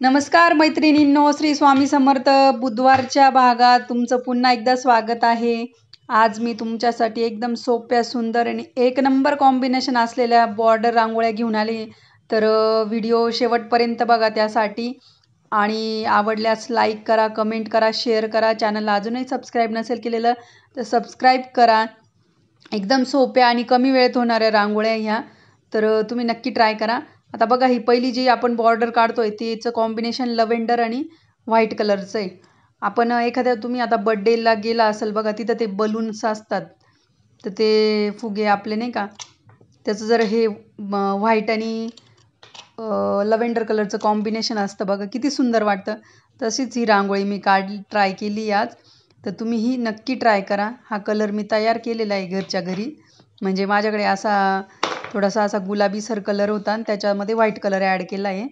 नमस्कार मैत्रिणींनो, श्री स्वामी समर्थ. बुधवारच्या भागात तुमचं पुन्हा एकदा स्वागत आहे. आज मी तुमच्यासाठी एकदम सोप्या, सुंदर आणि एक नंबर कॉम्बिनेशन असलेल्या बॉर्डर रांगोळ्या घेऊन आले. तर व्हिडिओ शेवटपर्यंत बघा त्यासाठी. आणि आवडल्यास लाईक करा, कमेंट करा, शेअर करा. चॅनलला अजूनही सबस्क्राईब नसेल केलेलं तर सबस्क्राईब करा. एकदम सोप्या आणि कमी वेळेत होणाऱ्या रांगोळ्या ह्या, तर तुम्ही नक्की ट्राय करा. आता बघा, ही पहिली जी आपण बॉर्डर काढतोय तिचं कॉम्बिनेशन लव्हेंडर आणि व्हाईट कलरचं आहे. आपण एखाद्या तुम्ही आता बड्डेला गेला असेल बघा, तिथं ते बलून्स असतात, तर ते फुगे आपले नाही का, त्याचं जर हे व्हाईट आणि लव्हेंडर कलरचं कॉम्बिनेशन असतं बघा, किती सुंदर वाटतं. तशीच ही रांगोळी मी ट्राय केली आज. तर तुम्हीही नक्की ट्राय करा. हा कलर मी तयार केलेला आहे घरच्या घरी. म्हणजे माझ्याकडे असा थोडासा असा गुलाबीसर कलर होता आणि त्याच्यामध्ये व्हाईट कलर ॲड केला आहे.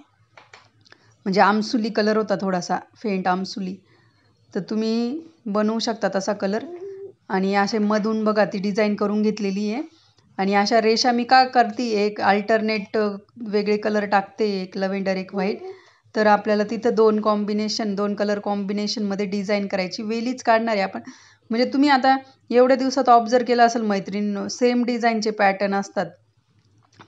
म्हणजे आमसुली कलर होता, थोडासा फेंट आमसुली. तर तुम्ही बनवू शकता तसा कलर. आणि असे मधून बघा ती डिझाईन करून घेतलेली आहे. आणि अशा रेषा मी का करते, एक अल्टरनेट वेगळे कलर टाकते, एक लव्हेंडर एक व्हाईट. तर आपल्याला तिथं दोन कलर कॉम्बिनेशनमध्ये डिझाईन करायची. वेलीच काढणार आहे आपण. म्हणजे तुम्ही आता एवढ्या दिवसात ऑब्झर्व केलं असेल मैत्रिणींनो, सेम डिझाईनचे पॅटर्न असतात,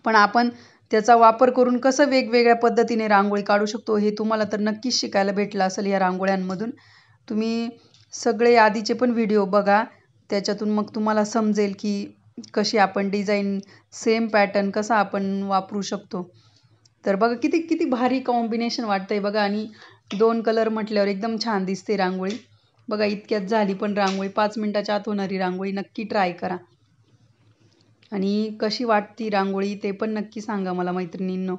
पण आपण त्याचा वापर करून कसं वेगवेगळ्या पद्धतीने रांगोळी काढू शकतो हे तुम्हाला तर नक्कीच शिकायला भेटलं असेल या रांगोळ्यांमधून. तुम्ही सगळे आधीचे पण व्हिडिओ बघा, त्याच्यातून मग तुम्हाला समजेल की कशी आपण डिझाईन, सेम पॅटर्न कसा आपण वापरू शकतो. तर बघा किती किती भारी कॉम्बिनेशन वाटतंय बघा. आणि दोन कलर म्हटल्यावर एकदम छान दिसते रांगोळी. बघा इतक्यात झाली पण रांगोळी. 5 मिनिटाच्या आत होणारी रांगोळी. नक्की ट्राय करा. आणि कशी वाटती रांगोळी ते पण नक्की सांगा मला मैत्रिणींनो.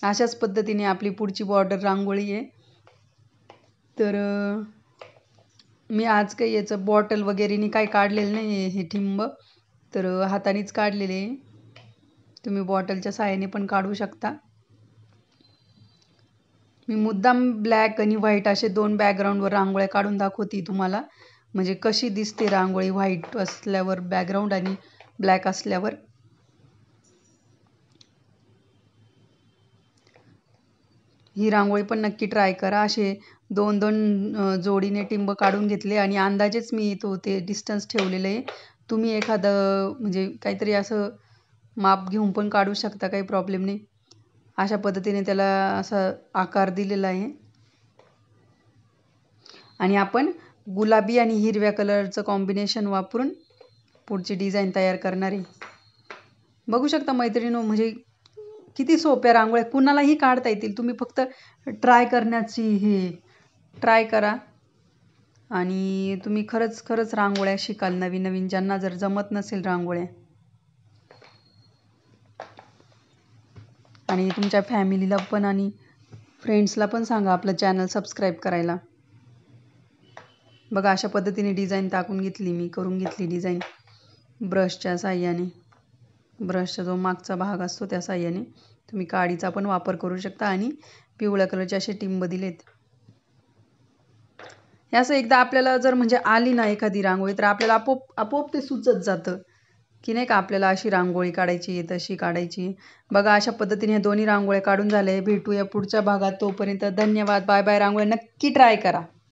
अशाच पद्धतीने आपली पुढची बॉर्डर रांगोळी आहे. तर मी आज काही याचं बॉटल वगैरेनी काही काढलेलं नाही आहे, हे ठिंब तर हातानेच काढलेले आहे. तुम्ही बॉटलच्या साहाय्याने पण काढू शकता. मी मुद्दाम ब्लॅक आणि व्हाईट असे 2 बॅकग्राऊंडवर रांगोळ्या काढून दाखवते तुम्हाला, म्हणजे कशी दिसते रांगोळी व्हाईट असल्यावर बॅकग्राऊंड आणि ब्लॅक असल्यावर. ही रांगोळी पण नक्की ट्राय करा. असे 2-2 जोडीने टिंब काढून घेतले आणि अंदाजेच मी ते डिस्टन्स ठेवलेलं आहे. तुम्ही एखादं म्हणजे काहीतरी असं माप घेऊन पण काढू शकता, काही प्रॉब्लेम नाही. अशा पद्धतीने त्याला असा आकार दिलेला आहे. आणि आपण गुलाबी आणि हिरव्या कलरचं कॉम्बिनेशन वापरून पुढची डिझाईन तयार करणार आहे. बघू शकता मैत्रिणींनो, म्हणजे किती सोप्या रांगोळ्या कुणालाही काढता येतील. तुम्ही फक्त ट्राय करा आणि तुम्ही खरंच रांगोळ्या शिकाल नवीन नवीन, ज्यांना जर जमत नसेल रांगोळ्या. आणि तुमच्या फॅमिलीला पण आणि फ्रेंड्सला पण सांगा आपलं चॅनल सबस्क्राईब करायला. बघा अशा पद्धतीने डिझाईन करून घेतली डिझाईन ब्रशच्या साह्याने. ब्रशचा जो मागचा भाग असतो त्या साह्याने तुम्ही काडीचा पण वापर करू शकता. आणि पिवळ्या कलरचे असे टिंब दिलेत. हे असं एकदा आपल्याला जर म्हणजे आली ना एखादी रांगोळी, तर आपल्याला आपोआप ते सुचत जातं की नाही का, आपल्याला अशी रांगोळी काढायची, तशी काढायची. बघा अशा पद्धतीने हे दोन्ही रांगोळ्या काढून झाले. भेटूया पुढच्या भागात. तोपर्यंत धन्यवाद. Bye bye. रांगोळ्या नक्की ट्राय करा.